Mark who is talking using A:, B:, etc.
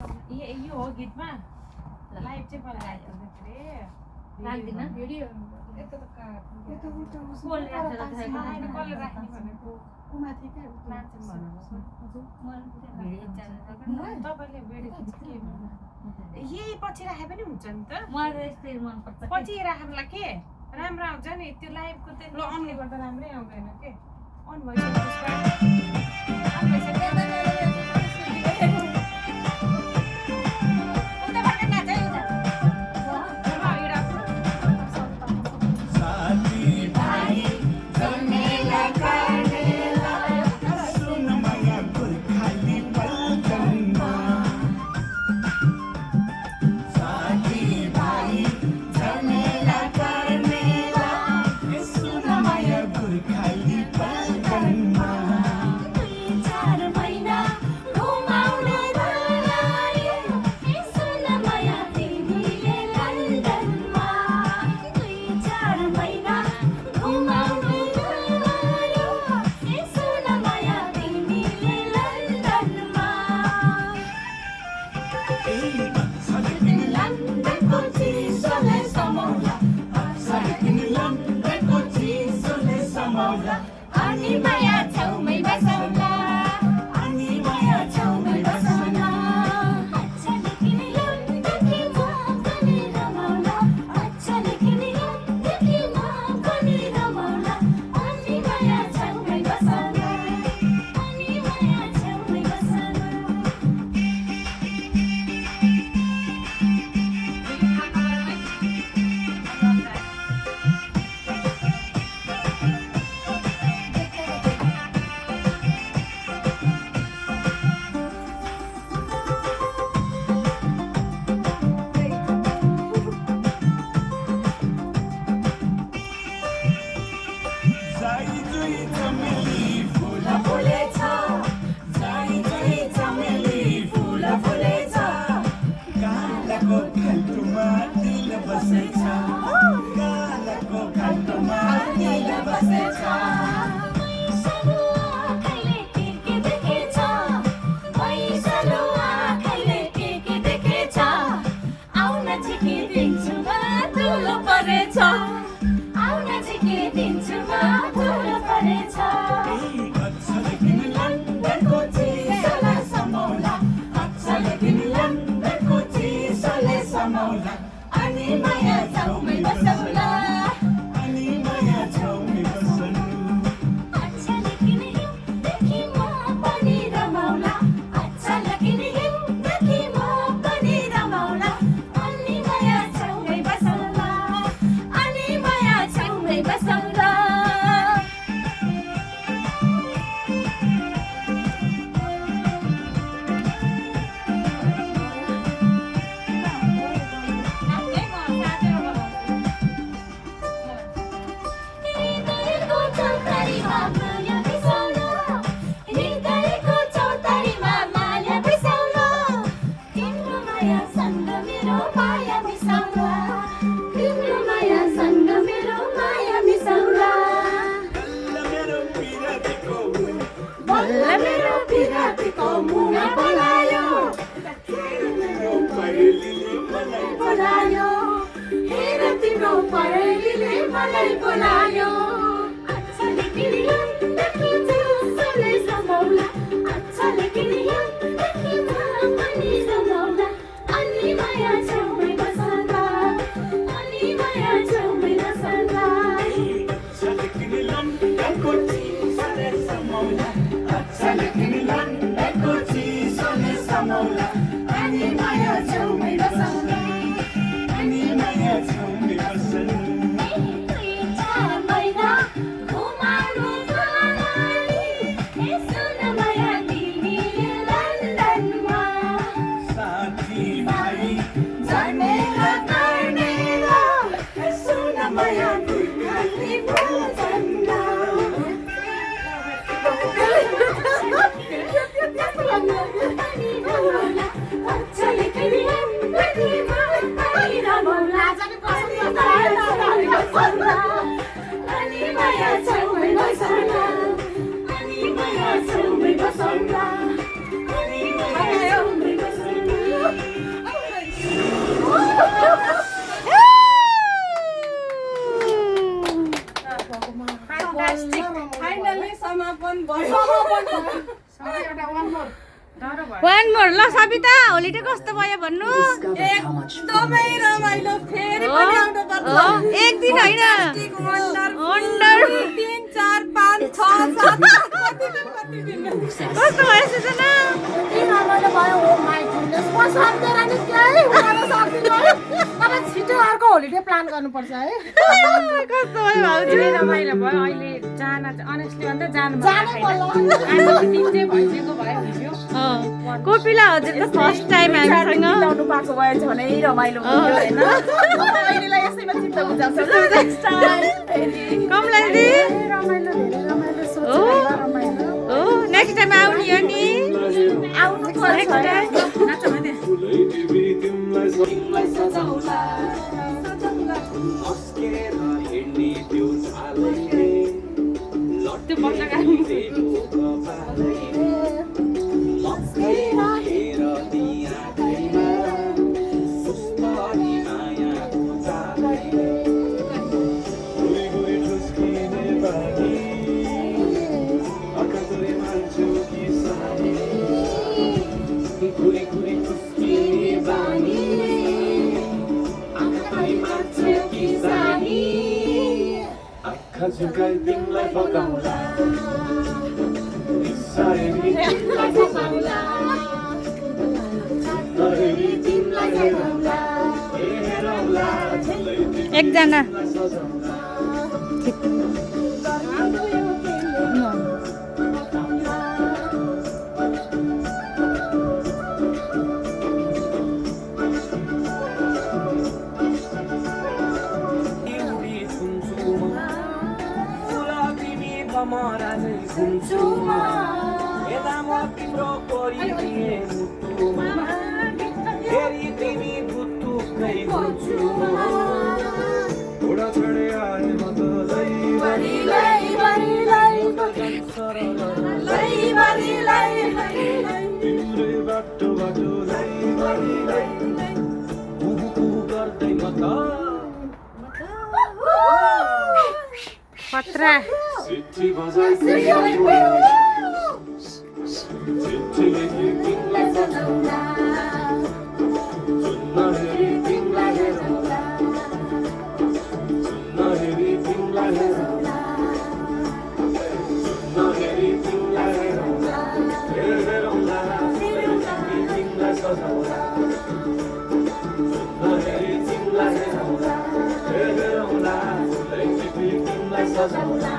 A: यो हो गीतमा लाइभ चाहिँ बनाएको रे
B: राख्दिन
A: भिडियो यता त कसले राख्ने भनेको
C: कुमाथि के
A: नाच्छन् भनेर तपाईँले भिडियो खिच्नु के भन्नु यही पछि राखे पनि हुन्छ नि त
B: मलाई यस्तै मन पर्छ
A: पछि राख्नुलाई के राम्रो आउँछ नि त्यो लाइभको चाहिँ अनले गर्दा राम्रै आउँदैन के अन
D: Chale
C: होलिडे कस्तो भयो भन्नु
A: एकदमै रमाइलो फेरि पनि आउनु पर्छ
C: एक दिन होइन वन्डर
A: 3 4 5 6 7 कति दिन
C: कस्तो भयो सुजना
D: रमाइलो भयो हो माइ गुडनेस म सम्झेर नि केही हुन सक्दिनँ अब छिटो अर्को होलिडे प्लान गर्नुपर्छ है
C: कस्तो भयो भाउजू
A: धेरै रमाइलो भयो अहिले जान अनेस्टली भन्दा जानु
D: जानै पर्ला
A: दिन चाहिँ भइसकेको भयो हिजो
C: कोपिला हजुर त फर्स्ट टाइम हामीसँग
D: बिताउनु पाएको भए झनै रमाइलो हुन्थ्यो हैन अहिलेलाई यसैमा चित्त बुझाउँछ नेक्स्ट टाइम
C: कमला दिदी
D: रमाइलो धेरै रमाइलो
C: हो
D: सोचेर रमाइलो
C: हो नेक्स्ट टाइम आउनु हो नि
D: आउनु पर्छ
A: नाच भने त्यो बस्न
E: Kazukai tinggal pagaula, Israeli tinggal pagaula, Israeli tinggal pagaula, Erola,
C: एकजना पत्रा
E: City bazar City tinggal pagaula, Sunaheri tinggal pagaula, Sunaheri tinggal pagaula, Sunaheri tinggal pagaula, Erola, Sunaheri tinggal pagaula, Sunaheri tinggal pagaula, Erola, Sunaheri tinggal pagaula.